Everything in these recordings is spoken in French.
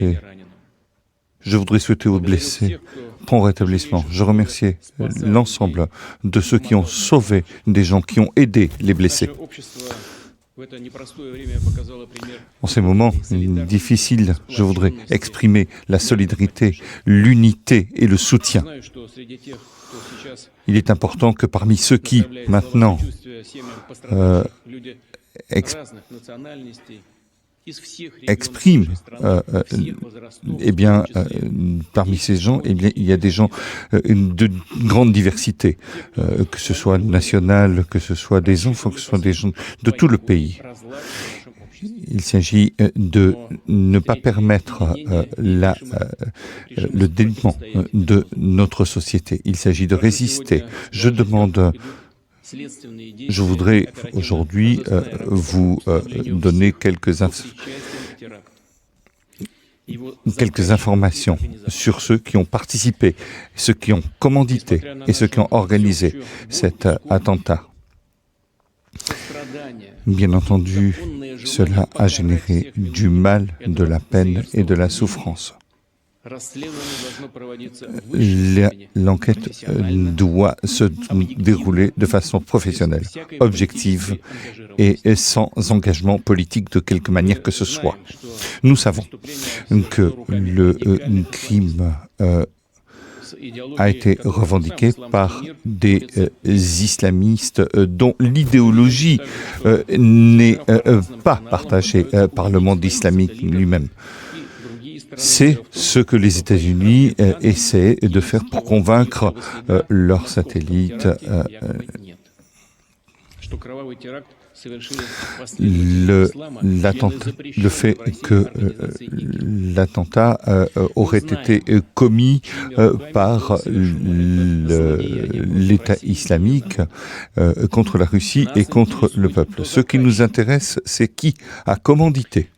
Et je voudrais souhaiter aux blessés prompt rétablissement. Je remercie l'ensemble de ceux qui ont sauvé des gens, qui ont aidé les blessés. En ces moments difficiles, je voudrais exprimer la solidarité, l'unité et le soutien. Il est important que parmi ceux qui, maintenant, expriment, parmi ces gens, il y a des gens de grande diversité, que ce soit national, que ce soit des enfants, que ce soit des gens de tout le pays. Il s'agit de ne pas permettre le délitement de notre société. Il s'agit de résister. Je voudrais aujourd'hui vous donner quelques informations sur ceux qui ont participé, ceux qui ont commandité et ceux qui ont organisé cet attentat. Bien entendu, cela a généré du mal, de la peine et de la souffrance. L'enquête doit se dérouler de façon professionnelle, objective et sans engagement politique de quelque manière que ce soit. Nous savons que le crime a été revendiqué par des islamistes dont l'idéologie n'est pas partagée par le monde islamique lui-même. C'est ce que les États-Unis essaient de faire pour convaincre leurs satellites. Le fait que l'attentat aurait été commis par l'État islamique contre la Russie et contre le peuple. Ce qui nous intéresse, c'est qui a commandité.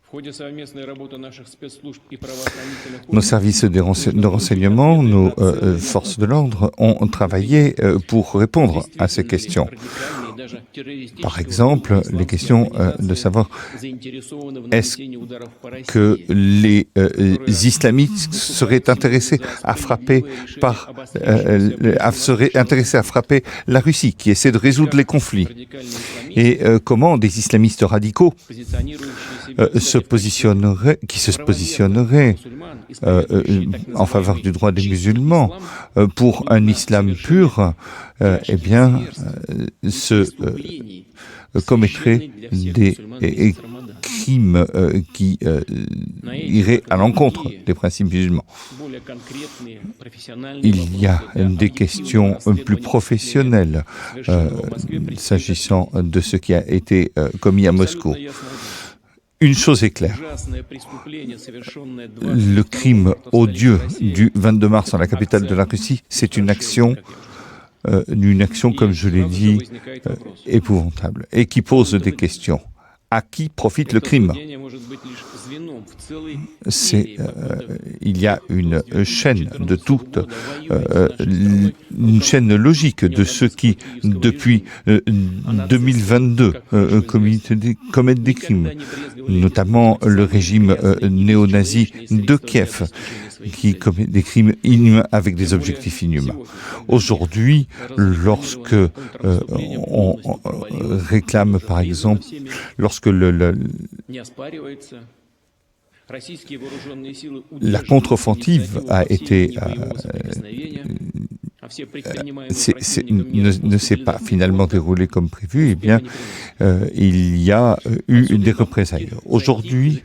Nos services de renseignement, nos forces de l'ordre ont travaillé pour répondre à ces questions. Par exemple, les questions de savoir est-ce que les islamistes seraient intéressés à frapper la Russie, qui essaie de résoudre les conflits, et comment des islamistes radicaux qui se positionneraient en faveur du droit des musulmans pour un islam pur, commettraient des crimes qui iraient à l'encontre des principes musulmans. Il y a des questions plus professionnelles s'agissant de ce qui a été commis à Moscou. Une chose est claire, le crime odieux du 22 mars dans la capitale de la Russie, c'est une action, comme je l'ai dit, épouvantable, et qui pose des questions. À qui profite le crime ? Il y a une chaîne de une chaîne logique de ceux qui, depuis 2022, commettent des crimes, notamment le régime néo-nazi de Kiev, qui commet des crimes inhumains avec des objectifs inhumains. Aujourd'hui, lorsque on réclame, par exemple, lorsque la contre-offensive a été ne s'est pas finalement déroulée comme prévu, eh bien, il y a eu des représailles. Aujourd'hui,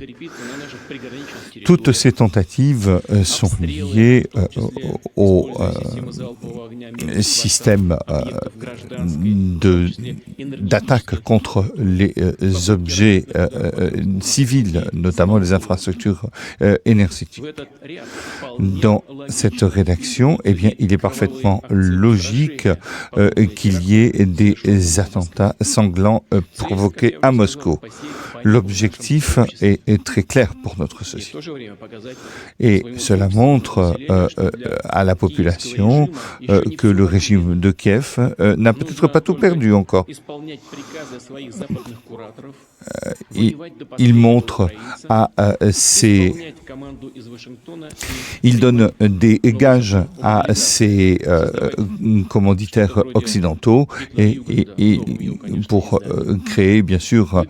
toutes ces tentatives sont liées au système d'attaque contre les objets civils, notamment les infrastructures énergétiques. Dans cette rédaction, eh bien, il est parfaitement logique qu'il y ait des attentats sanglants provoqués à Moscou. L'objectif est très clair pour notre société. Et cela montre à la population que le régime de Kiev n'a peut-être pas tout perdu encore. il montre il donne des gages à ses commanditaires occidentaux et pour créer bien sûr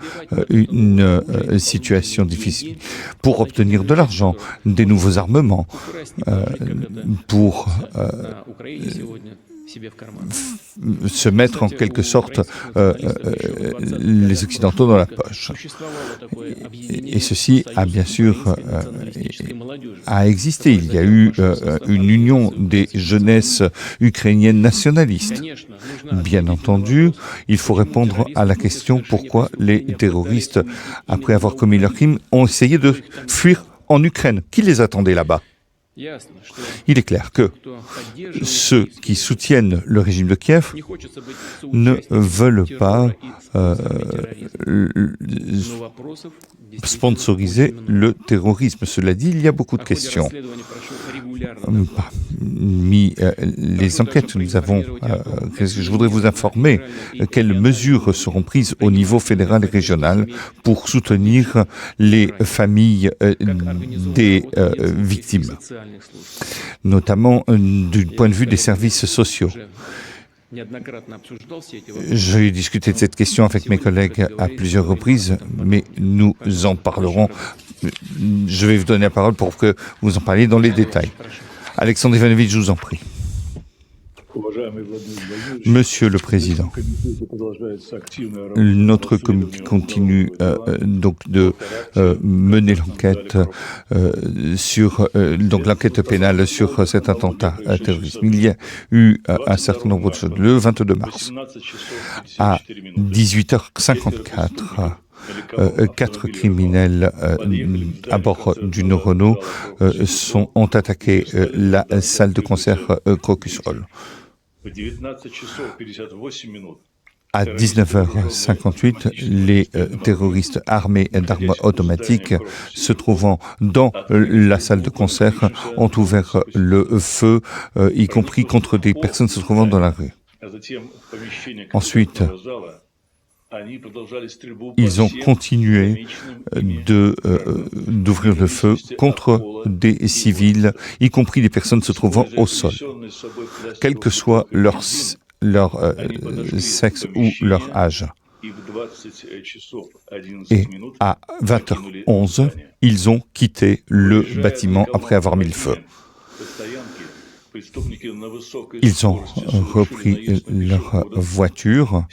une situation difficile, pour obtenir de l'argent, des nouveaux armements, pour se mettre en quelque sorte les Occidentaux dans la poche. Et ceci a bien sûr a existé. Il y a eu une union des jeunesses ukrainiennes nationalistes. Bien entendu, il faut répondre à la question pourquoi les terroristes, après avoir commis leurs crimes, ont essayé de fuir en Ukraine. Qui les attendait là-bas ? Il est clair que ceux qui soutiennent le régime de Kiev ne veulent pas sponsoriser le terrorisme. Cela dit, il y a beaucoup de questions. Parmi les enquêtes que nous avons, je voudrais vous informer quelles mesures seront prises au niveau fédéral et régional pour soutenir les familles des victimes, notamment du point de vue des services sociaux. J'ai discuté de cette question avec mes collègues à plusieurs reprises, mais nous en parlerons. Je vais vous donner la parole pour que vous en parliez dans les détails. Alexandre Ivanovitch, je vous en prie. Monsieur le Président, notre comité continue donc de mener l'enquête sur donc l'enquête pénale sur cet attentat terroriste. Il y a eu un certain nombre de choses. Le 22 mars, à 18h54, 4 criminels à bord d'une Renault ont attaqué la salle de concert Crocus Hall. À 19h58, les terroristes armés d'armes automatiques se trouvant dans la salle de concert ont ouvert le feu, y compris contre des personnes se trouvant dans la rue. Ensuite, ils ont continué d'ouvrir le feu contre des civils, y compris des personnes se trouvant au sol. Quel que soit leur sexe ou leur âge. Et à 20h11, ils ont quitté le bâtiment après avoir mis le feu. Ils ont repris leur voiture.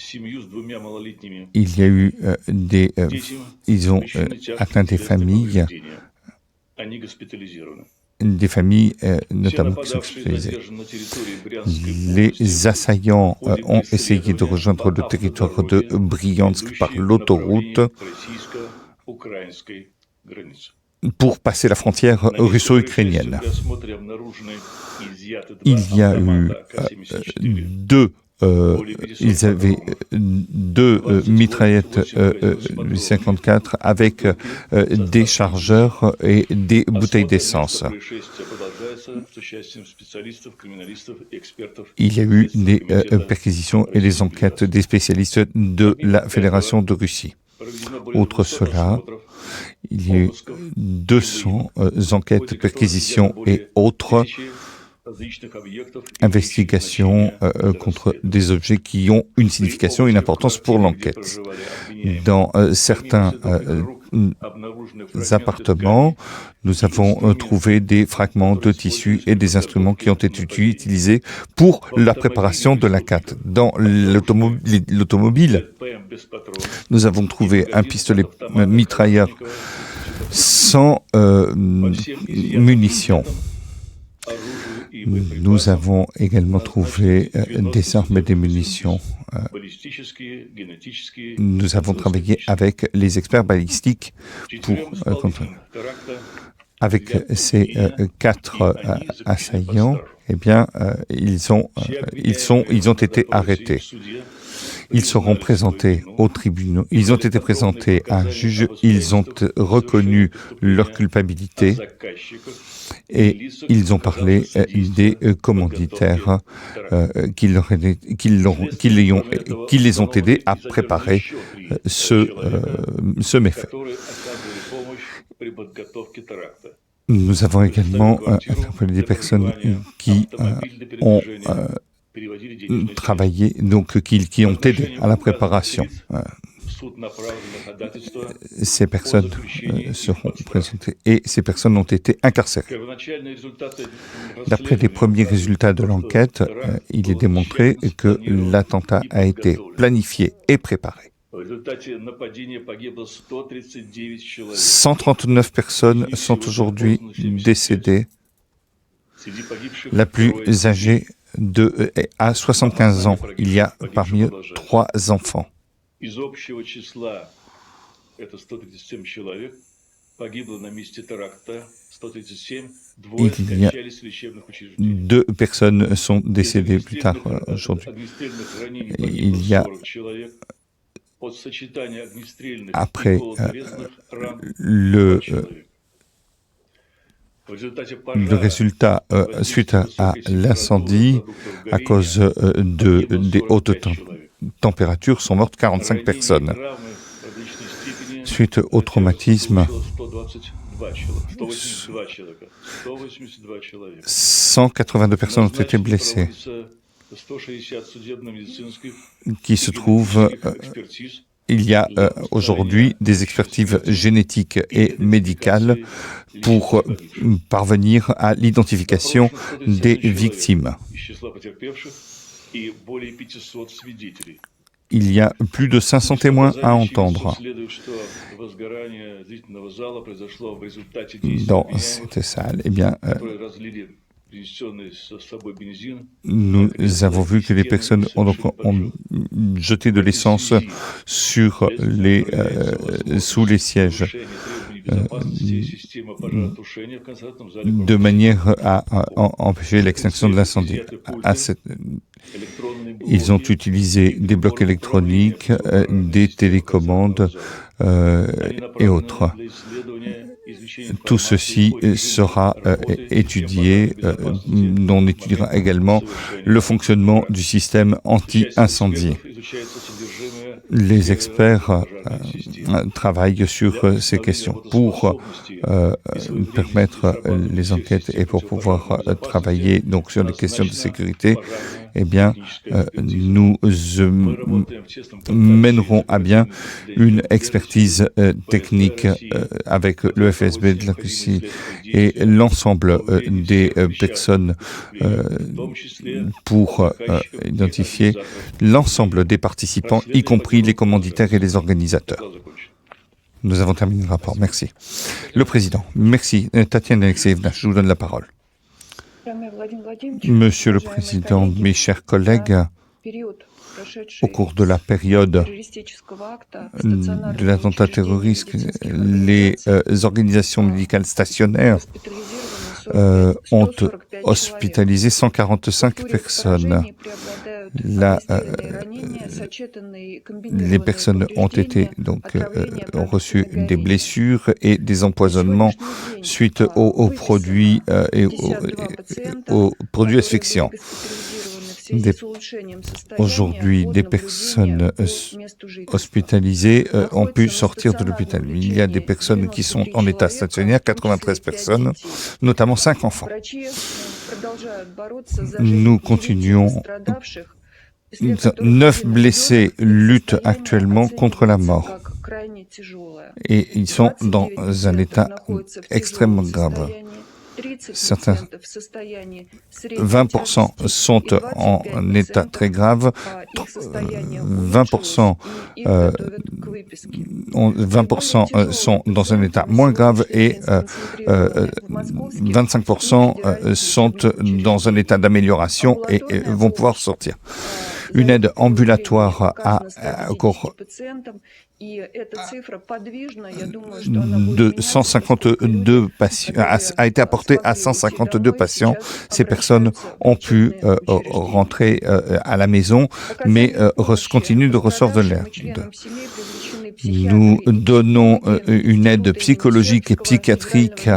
Il y a eu ils ont atteint des familles notamment qui sont hospitalisées. Les assaillants ont essayé de rejoindre le territoire de Bryansk par l'autoroute pour passer la frontière russo-ukrainienne. Il y a eu ils avaient deux mitraillettes 54 avec des chargeurs et des bouteilles d'essence. Il y a eu des perquisitions et des enquêtes des spécialistes de la Fédération de Russie. Outre cela, il y a eu 200 enquêtes, perquisitions et autres investigations contre des objets qui ont une signification et une importance pour l'enquête. Dans certains appartements, nous avons trouvé des fragments de tissus et des instruments qui ont été utilisés pour la préparation de la CAT. Dans l'automobile, nous avons trouvé un pistolet mitrailleur sans munitions. Nous avons également trouvé des armes et des munitions. Nous avons travaillé avec les experts balistiques pour avec ces 4 assaillants. Eh bien, ils ont été arrêtés. Ils seront présentés aux tribunaux. Ils ont été présentés à un juge. Ils ont reconnu leur culpabilité et ils ont parlé des commanditaires qui les ont aidés à préparer ce méfait. Nous avons également interpellé des personnes qui ont travaillé, donc qui ont aidé à la préparation. Ces personnes seront présentées et ces personnes ont été incarcérées. D'après les premiers résultats de l'enquête, il est démontré que l'attentat a été planifié et préparé. 139 personnes sont aujourd'hui décédées. La plus âgée à 75 ans. Il y a parmi eux 3 enfants. Il y a 2 personnes sont décédées plus tard aujourd'hui. Il y a après le résultat suite à l'incendie, à cause des hautes températures, sont mortes 45 personnes. Suite au traumatisme, 182 personnes ont été blessées, qui se trouvent... Il y a aujourd'hui des expertises génétiques et médicales pour parvenir à l'identification des victimes. Il y a plus de 500 témoins à entendre. Dans cette salle, eh bien, nous avons vu que les personnes ont jeté de l'essence sous les sièges, de manière à empêcher l'extinction de l'incendie. Ils ont utilisé des blocs électroniques, des télécommandes et autres. Tout ceci sera étudié. On étudiera également le fonctionnement du système anti-incendie. Les experts travaillent sur ces questions pour permettre les enquêtes et pour pouvoir travailler donc sur les questions de sécurité. Eh bien, nous mènerons à bien une expertise technique avec le FSB de la Russie et l'ensemble des personnes pour identifier l'ensemble des participants, y compris les commanditaires et les organisateurs. Nous avons terminé le rapport. Merci. Le Président. Merci. Tatiana Alexeevna, je vous donne la parole. Monsieur le Président, mes chers collègues, au cours de la période de l'attentat terroriste, les organisations médicales stationnaires ont hospitalisé 145 personnes. Les personnes ont reçu des blessures et des empoisonnements suite aux produits aux produits asphyxiants. Aujourd'hui, des personnes hospitalisées ont pu sortir de l'hôpital. Il y a des personnes qui sont en état stationnaire, 93 personnes, notamment 5 enfants. Nous continuons. 9 blessés luttent actuellement contre la mort. Et ils sont dans un état extrêmement grave. 20% sont en état très grave, 20% sont dans un état moins grave et 25% sont dans un état d'amélioration et vont pouvoir sortir. une aide ambulatoire de 152 patients, a été apportée à 152 patients. Ces personnes ont pu rentrer à la maison, mais continuent de recevoir de l'aide. Nous donnons une aide psychologique et psychiatrique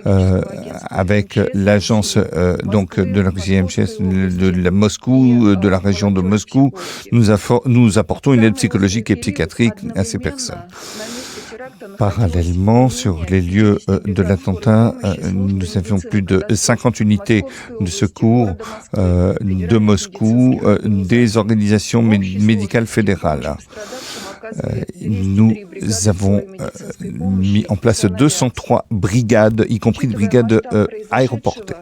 avec l'agence donc de la CMHS de Moscou, de la région de Moscou. Nous apportons une aide psychologique et psychiatrique à ces personnes. Parallèlement, sur les lieux de l'attentat, nous avions plus de 50 unités de secours de Moscou, des organisations médicales fédérales. Nous avons mis en place 203 brigades, y compris des brigades aéroportées.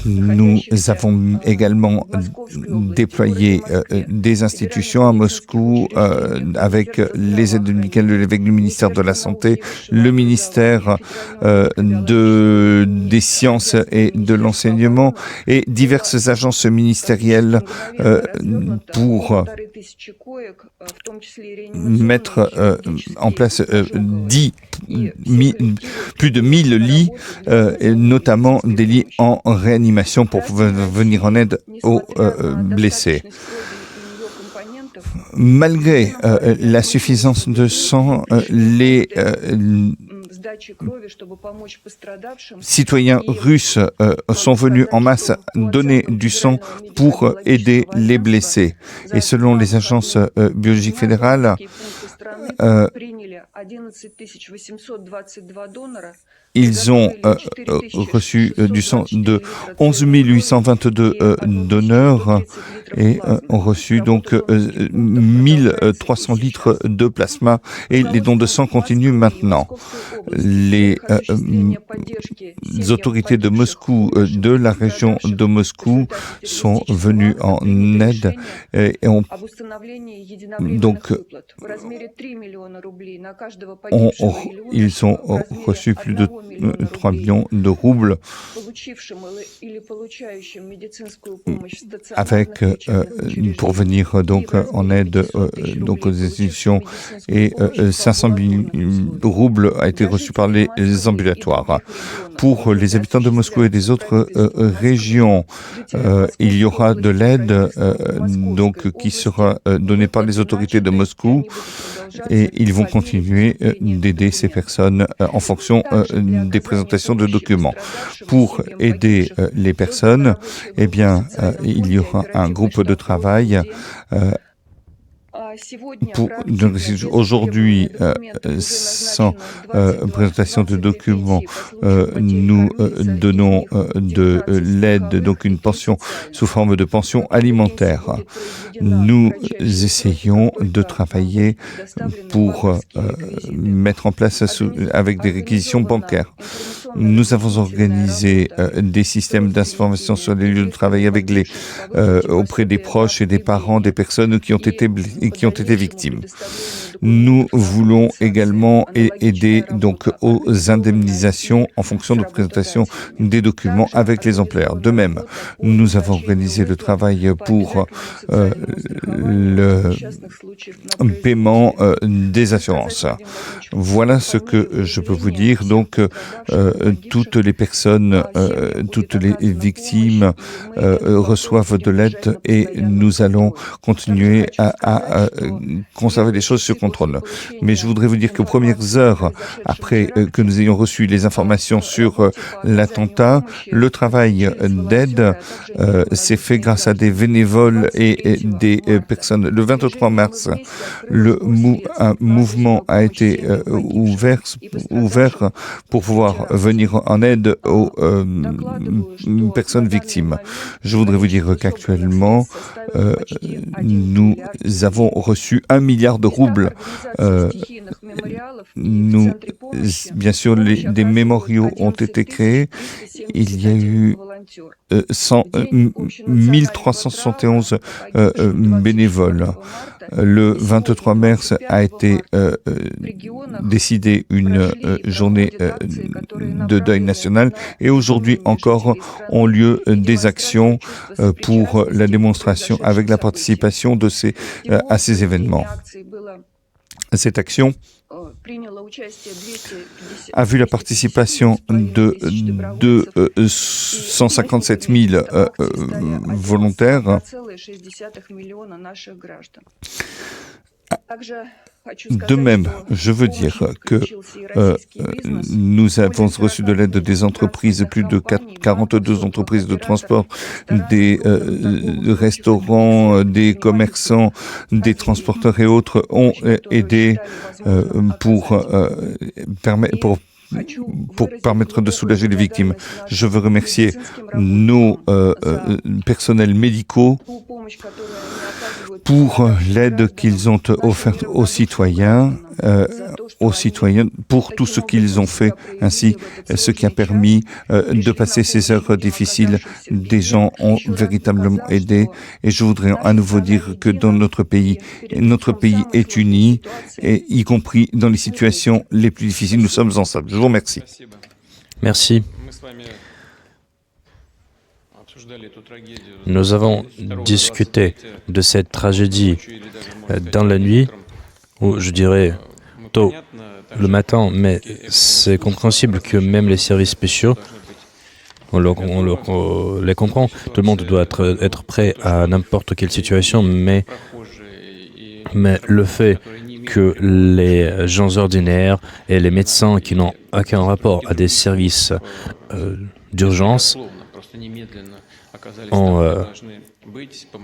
Nous avons également déployé des institutions à Moscou avec les aides médicales de l'évêque du ministère de la Santé, le ministère des Sciences et de l'Enseignement et diverses agences ministérielles pour mettre en place plus de 1000 lits, notamment des lits en réanimation pour venir en aide aux blessés. Malgré la suffisance de sang, les citoyens russes sont venus en masse donner du sang pour aider les blessés. Et selon les agences biologiques fédérales, ils ont reçu du sang de 11 822 donneurs et ont reçu donc 1300 litres de plasma et les dons de sang continuent maintenant. Les autorités de Moscou, de la région de Moscou, sont venues en aide et ils ont reçu plus de 3 millions de roubles pour venir donc en aide donc aux institutions et 500 000 roubles a été reçu par les ambulatoires. Pour les habitants de Moscou et des autres régions, il y aura de l'aide donc qui sera donnée par les autorités de Moscou et ils vont continuer d'aider ces personnes en fonction des présentations de documents. Pour aider les personnes, eh bien, il y aura un groupe de travail. Aujourd'hui, sans présentation de documents, nous donnons de l'aide, donc une pension sous forme de pension alimentaire. Nous essayons de travailler pour mettre en place avec des réquisitions bancaires. Nous avons organisé des systèmes d'information sur les lieux de travail avec auprès des proches et des parents des personnes qui ont été victimes. Nous voulons également aider donc aux indemnisations en fonction de présentation des documents avec les employeurs. De même, nous avons organisé le travail pour le paiement des assurances. Voilà ce que je peux vous dire. Donc, toutes les personnes, toutes les victimes reçoivent de l'aide et nous allons continuer à conserver les choses sur contrôle. Mais je voudrais vous dire qu'aux premières heures après que nous ayons reçu les informations sur l'attentat, le travail d'aide s'est fait grâce à des bénévoles et des personnes. Le 23 mars, un mouvement a été ouvert pour pouvoir venir en aide aux personnes victimes. Je voudrais vous dire qu'actuellement, nous avons reçu 1 milliard de roubles. Bien sûr, des mémoriaux ont été créés. Il y a eu 1371 bénévoles. Le 23 mars a été décidé une journée de deuil national et aujourd'hui encore ont lieu des actions pour la démonstration avec la participation à ces événements. Cette action a vu la participation de 257 000 volontaires. De même, je veux dire que nous avons reçu de l'aide des entreprises, plus de 42 entreprises de transport, des restaurants, des commerçants, des transporteurs et autres ont aidé pour permettre de soulager les victimes. Je veux remercier nos personnels médicaux pour l'aide qu'ils ont offerte aux citoyens, pour tout ce qu'ils ont fait, ainsi ce qui a permis de passer ces heures difficiles. Des gens ont véritablement aidé et je voudrais à nouveau dire que dans notre pays est uni, et y compris dans les situations les plus difficiles, nous sommes ensemble. Je vous remercie. Merci. Nous avons discuté de cette tragédie dans la nuit, ou je dirais tôt le matin, mais c'est compréhensible que même les services spéciaux, on les comprend, tout le monde doit être prêt à n'importe quelle situation, mais le fait que les gens ordinaires et les médecins qui n'ont aucun rapport à des services d'urgence ont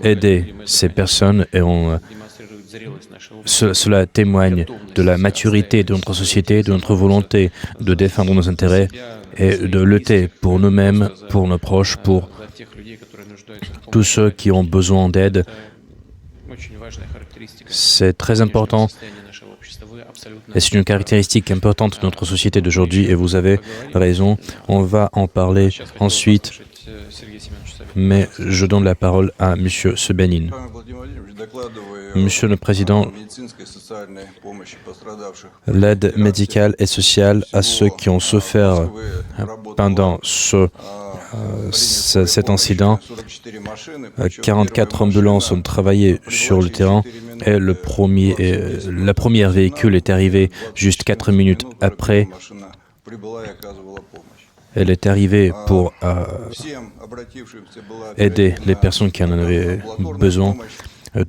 aidé ces personnes et cela témoigne de la maturité de notre société, de notre volonté de défendre nos intérêts et de lutter pour nous-mêmes, pour nos proches, pour tous ceux qui ont besoin d'aide. C'est très important et c'est une caractéristique importante de notre société d'aujourd'hui et vous avez raison, on va en parler ensuite, mais je donne la parole à M. Sebenin. Monsieur le Président, l'aide médicale et sociale à ceux qui ont souffert pendant cet incident. 44 ambulances ont travaillé sur le terrain et la première véhicule est arrivée juste 4 minutes après. Elle est arrivée pour aider les personnes qui en avaient besoin.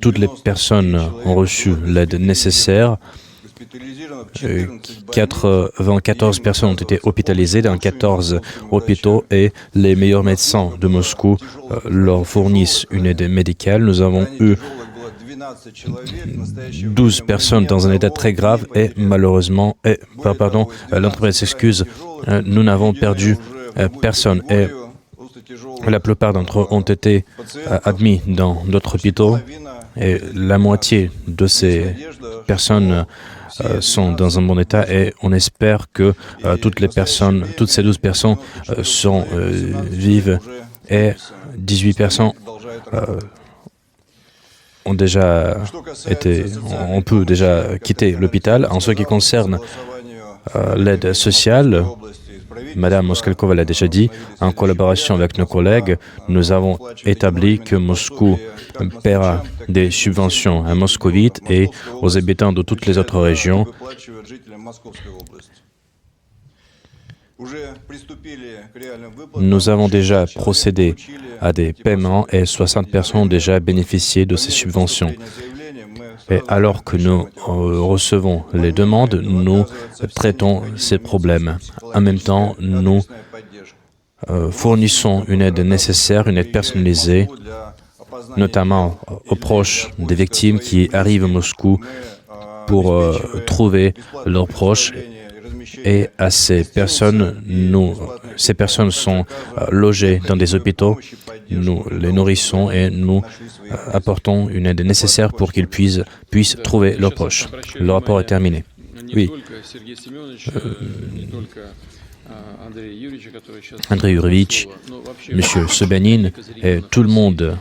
Toutes les personnes ont reçu l'aide nécessaire. 14 personnes ont été hospitalisées dans 14 hôpitaux et les meilleurs médecins de Moscou leur fournissent une aide médicale. Nous avons eu 12 personnes dans un état très grave et malheureusement, l'entreprise s'excuse, nous n'avons perdu personne et la plupart d'entre eux ont été admis dans d'autres hôpitaux et la moitié de ces personnes sont dans un bon état et on espère que toutes ces 12 personnes sont vives et 18 personnes on peut déjà quitter l'hôpital. En ce qui concerne l'aide sociale, Madame Moskalkova l'a déjà dit, en collaboration avec nos collègues, nous avons établi que Moscou paiera des subventions à moscovites et aux habitants de toutes les autres régions. Nous avons déjà procédé à des paiements et 60 personnes ont déjà bénéficié de ces subventions. Et alors que nous recevons les demandes, nous traitons ces problèmes. En même temps, nous fournissons une aide nécessaire, une aide personnalisée, notamment aux proches des victimes qui arrivent à Moscou pour trouver leurs proches. Et à ces personnes sont logées dans des hôpitaux, nous les nourrissons et nous apportons une aide nécessaire pour qu'ils puissent trouver leurs proches. Le rapport est terminé. Oui. Andrei Yurevich, M. Sobyanin et tout le monde,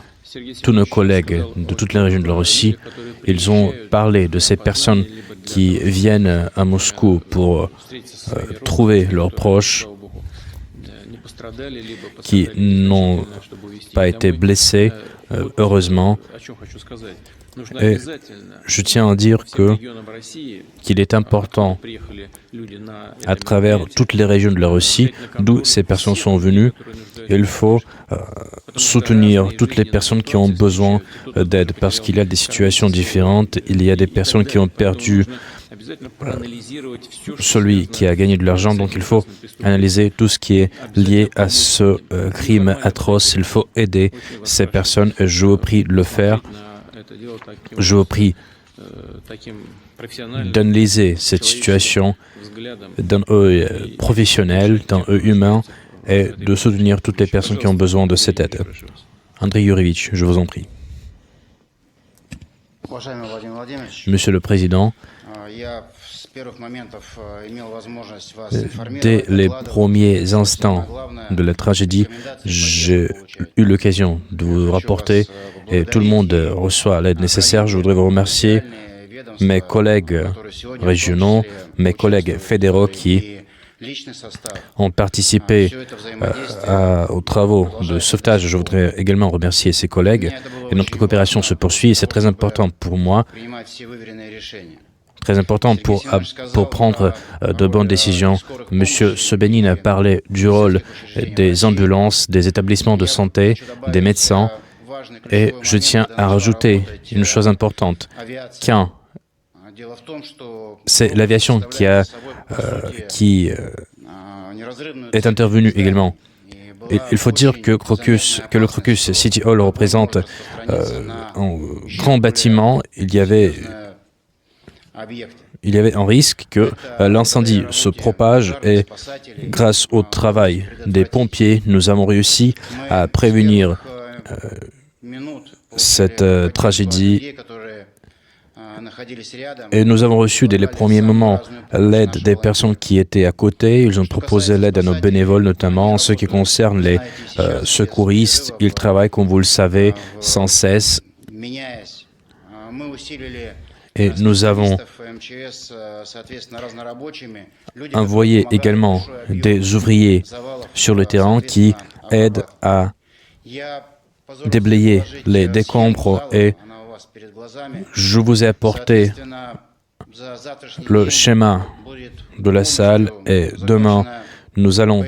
tous nos collègues de toutes les régions de la Russie, ils ont parlé de ces personnes qui viennent à Moscou pour trouver leurs proches, qui n'ont pas été blessés, heureusement. Et je tiens à dire qu'il est important, à travers toutes les régions de la Russie, d'où ces personnes sont venues, il faut soutenir toutes les personnes qui ont besoin d'aide, parce qu'il y a des situations différentes. Il y a des personnes qui ont perdu celui qui a gagné de l'argent, donc il faut analyser tout ce qui est lié à ce crime atroce. Il faut aider ces personnes et je vous prie de le faire. Je vous prie d'analyser cette situation d'un œil professionnel, d'un œil humain et de soutenir toutes les personnes qui ont besoin de cette aide. Andrei Yurevich, je vous en prie. Monsieur le Président, dès les premiers instants de la tragédie, j'ai eu l'occasion de vous rapporter et tout le monde reçoit l'aide nécessaire. Je voudrais vous remercier, mes collègues régionaux, mes collègues fédéraux qui ont participé aux travaux de sauvetage. Je voudrais également remercier ces collègues et notre coopération se poursuit et c'est très important pour moi, très important pour prendre de bonnes décisions. Monsieur Sobyanin a parlé du rôle des ambulances, des établissements de santé, des médecins et je tiens à rajouter une chose importante, c'est l'aviation qui est intervenue également. Il faut dire que le Crocus City Hall représente un grand bâtiment. Il y avait un risque que l'incendie se propage et grâce au travail des pompiers, nous avons réussi à prévenir cette tragédie et nous avons reçu dès les premiers moments l'aide des personnes qui étaient à côté. Ils ont proposé l'aide à nos bénévoles, notamment en ce qui concerne les secouristes. Ils travaillent, comme vous le savez, sans cesse. Et nous avons envoyé également des ouvriers sur le terrain qui aident à déblayer les décombres et je vous ai apporté le schéma de la salle et demain nous allons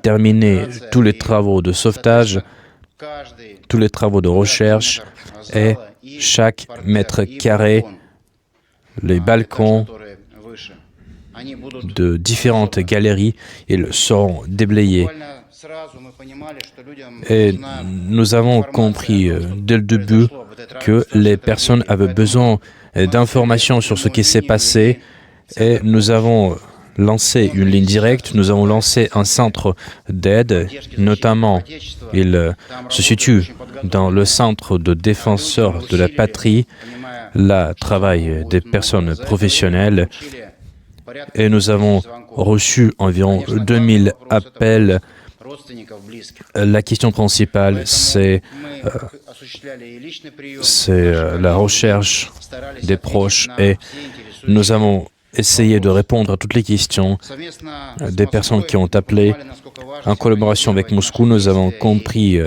terminer tous les travaux de sauvetage, tous les travaux de recherche et chaque mètre carré, les balcons de différentes galeries, ils seront déblayés. Et nous avons compris dès le début que les personnes avaient besoin d'informations sur ce qui s'est passé et nous avons lancé une ligne directe, nous avons lancé un centre d'aide, notamment il se situe dans le centre de défenseurs de la patrie, là travaillent des personnes professionnelles et nous avons reçu environ 2000 appels. La question principale, c'est la recherche des proches et nous avons essayé de répondre à toutes les questions des personnes qui ont appelé. En collaboration avec Moscou, nous avons compris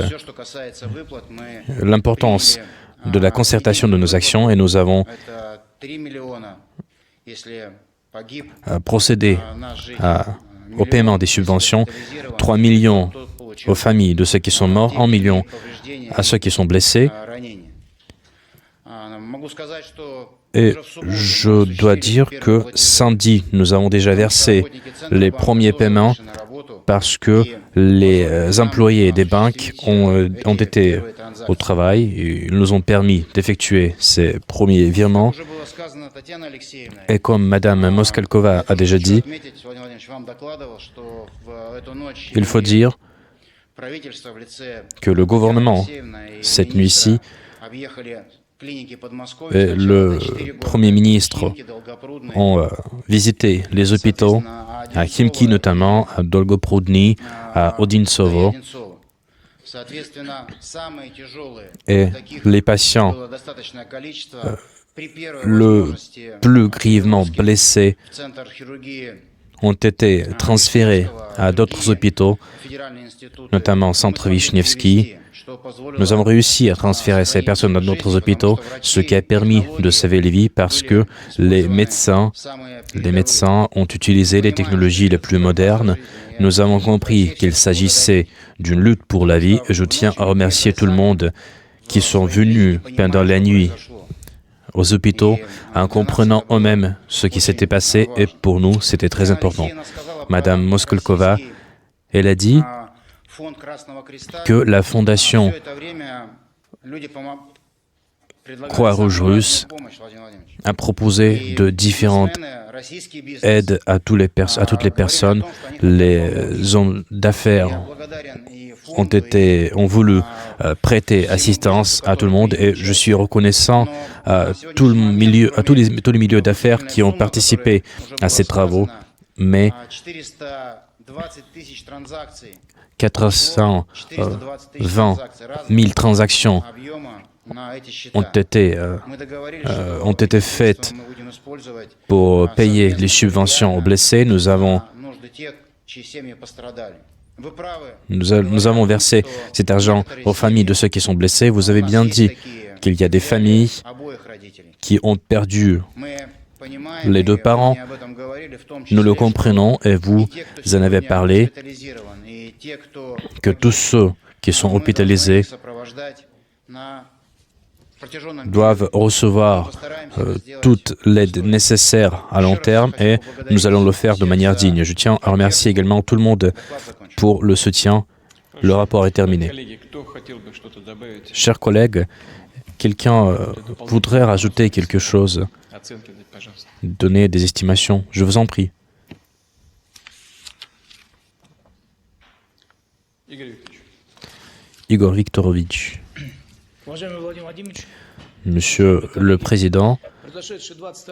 l'importance de la concertation de nos actions et nous avons procédé au paiement des subventions, 3 millions aux familles de ceux qui sont morts, 1 million à ceux qui sont blessés. Et je dois dire que samedi, nous avons déjà versé les premiers paiements parce que les employés des banques ont été au travail et ils nous ont permis d'effectuer ces premiers virements. Et comme Madame Moskalkova a déjà dit, il faut dire que le gouvernement, cette nuit-ci, et le Premier ministre ont visité les hôpitaux à Khimki notamment, à Dolgoprudny, à Odintsovo. Et les patients le plus grièvement blessés ont été transférés à d'autres hôpitaux, notamment Centre Vishnevski. Nous avons réussi à transférer ces personnes dans d'autres hôpitaux, ce qui a permis de sauver les vies parce que les médecins ont utilisé les technologies les plus modernes. Nous avons compris qu'il s'agissait d'une lutte pour la vie. Je tiens à remercier tout le monde qui sont venus pendant la nuit aux hôpitaux en comprenant eux-mêmes ce qui s'était passé et pour nous, c'était très important. Madame Moskolkova, elle a dit que la fondation Croix-Rouge russe a proposé de différentes aides à toutes les personnes. Les hommes d'affaires ont voulu prêter assistance à tout le monde et je suis reconnaissant à tous les milieux d'affaires qui ont participé à ces travaux, mais 420 000 transactions ont été faites pour payer les subventions aux blessés. Nous avons versé cet argent aux familles de ceux qui sont blessés. Vous avez bien dit qu'il y a des familles qui ont perdu les deux parents. Nous le comprenons et vous en avez parlé, que tous ceux qui sont hospitalisés doivent recevoir toute l'aide nécessaire à long terme et nous allons le faire de manière digne. Je tiens à remercier également tout le monde pour le soutien. Le rapport est terminé. Chers collègues, quelqu'un voudrait rajouter quelque chose, donner des estimations. Je vous en prie. Igor Viktorovitch. Monsieur le Président,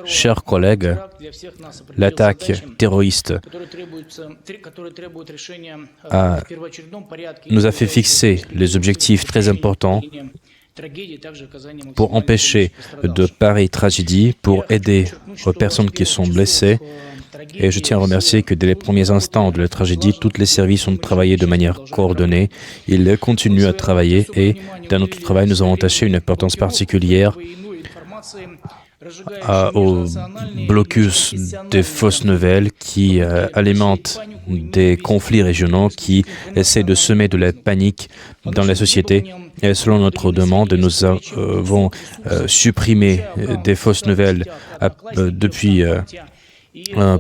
chers collègues, l'attaque terroriste nous a fait fixer les objectifs très importants pour empêcher de pareilles tragédies, pour aider aux personnes qui sont blessées. Et je tiens à remercier que dès les premiers instants de la tragédie, tous les services ont travaillé de manière coordonnée. Ils continuent à travailler et dans notre travail, nous avons attaché une importance particulière au blocus des fausses nouvelles qui alimentent des conflits régionaux, qui essaient de semer de la panique dans la société. Et selon notre demande, nous avons supprimé des fausses nouvelles depuis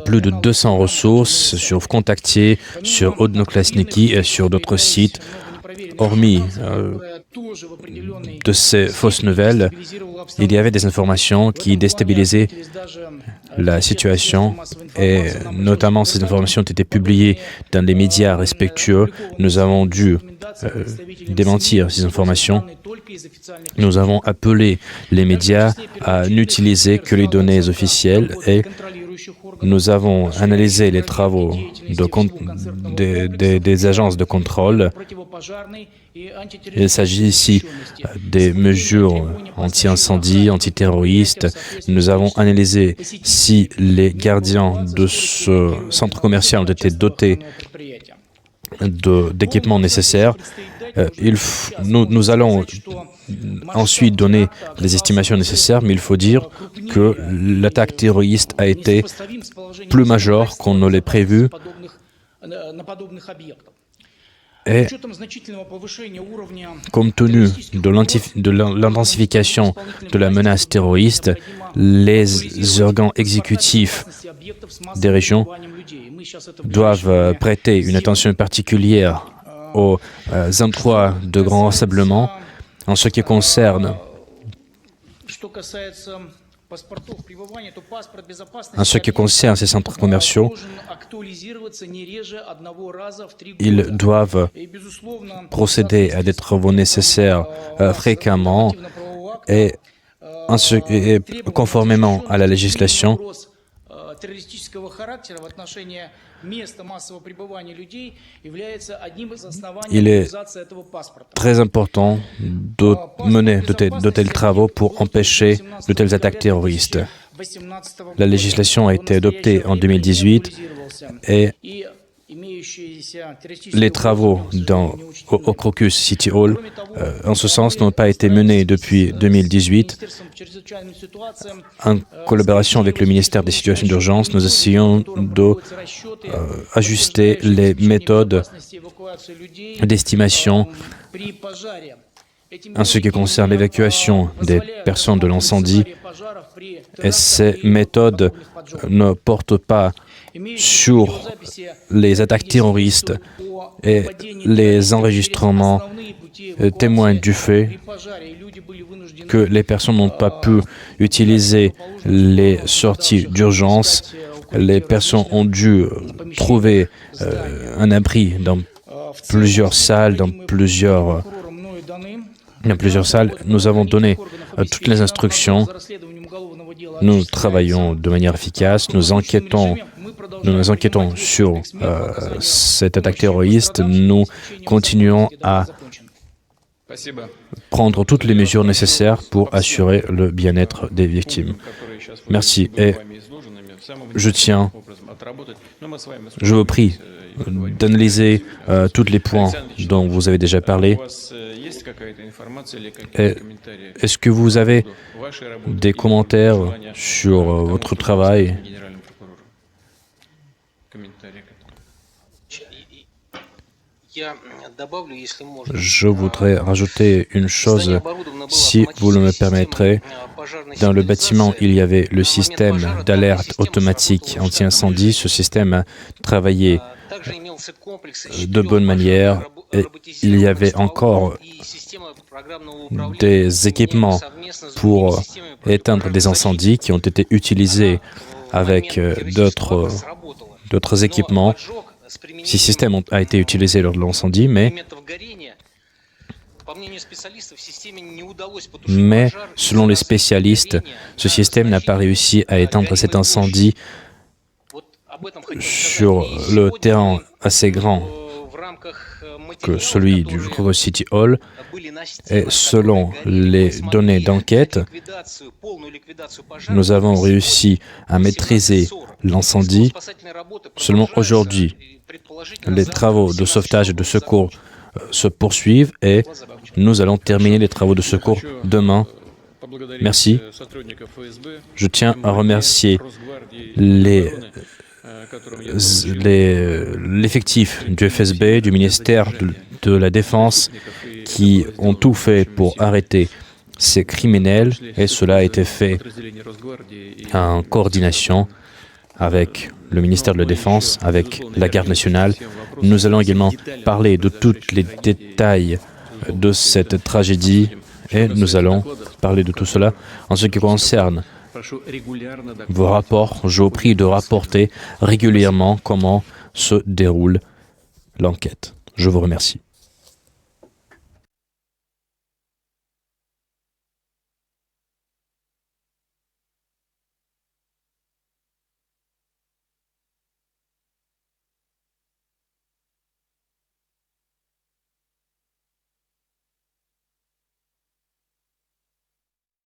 plus de 200 ressources sur Vkontakte, sur Odnoklasniki et sur d'autres sites. Hormis de ces fausses nouvelles, il y avait des informations qui déstabilisaient la situation et notamment ces informations ont été publiées dans les médias respectueux. Nous avons dû démentir ces informations. Nous avons appelé les médias à n'utiliser que les données officielles et nous avons analysé les travaux des agences de contrôle. Il s'agit ici des mesures anti-incendie, antiterroristes. Nous avons analysé si les gardiens de ce centre commercial ont été dotés d'équipements nécessaires. Nous allons ensuite donner les estimations nécessaires, mais il faut dire que l'attaque terroriste a été plus majeure qu'on ne l'ait prévu. Et compte tenu de l'intensification de la menace terroriste, les organes exécutifs des régions doivent prêter une attention particulière aux endroits de grand rassemblement. En ce qui concerne ces centres commerciaux, ils doivent procéder à des travaux nécessaires fréquemment et conformément à la législation, il est très important de mener de tels travaux pour empêcher de telles attaques terroristes. La législation a été adoptée en 2018 et les travaux au Crocus City Hall, en ce sens, n'ont pas été menés depuis 2018. En collaboration avec le ministère des Situations d'urgence, nous essayons d'ajuster les méthodes d'estimation en ce qui concerne l'évacuation des personnes de l'incendie. Et ces méthodes ne portent pas sur les attaques terroristes et les enregistrements témoignent du fait que les personnes n'ont pas pu utiliser les sorties d'urgence. Les personnes ont dû trouver un abri dans plusieurs salles, Nous avons donné toutes les instructions. Nous travaillons de manière efficace. Nous nous enquêtons sur cette attaque terroriste. Nous continuons à prendre toutes les mesures nécessaires pour assurer le bien-être des victimes. Merci. Et je vous prie d'analyser tous les points dont vous avez déjà parlé. Est-ce que vous avez des commentaires sur votre travail? Je voudrais rajouter une chose, si vous le me permettrez. Dans le bâtiment, il y avait le système d'alerte automatique anti-incendie. Ce système a travaillé de bonne manière et il y avait encore des équipements pour éteindre des incendies qui ont été utilisés avec d'autres équipements. Ce système a été utilisé lors de l'incendie, mais selon les spécialistes, ce système n'a pas réussi à éteindre cet incendie sur le terrain assez grand que celui du Crocus City Hall. Et selon les données d'enquête, nous avons réussi à maîtriser l'incendie. Seulement aujourd'hui, les travaux de sauvetage et de secours se poursuivent et nous allons terminer les travaux de secours demain. Merci. Je tiens à remercier l'effectif du FSB, du ministère de la Défense, qui ont tout fait pour arrêter ces criminels, et cela a été fait en coordination avec le ministère de la Défense, avec la Garde nationale. Nous allons également parler de tous les détails de cette tragédie et nous allons parler de tout cela. En ce qui concerne vos rapports, je vous prie de rapporter régulièrement comment se déroule l'enquête. Je vous remercie.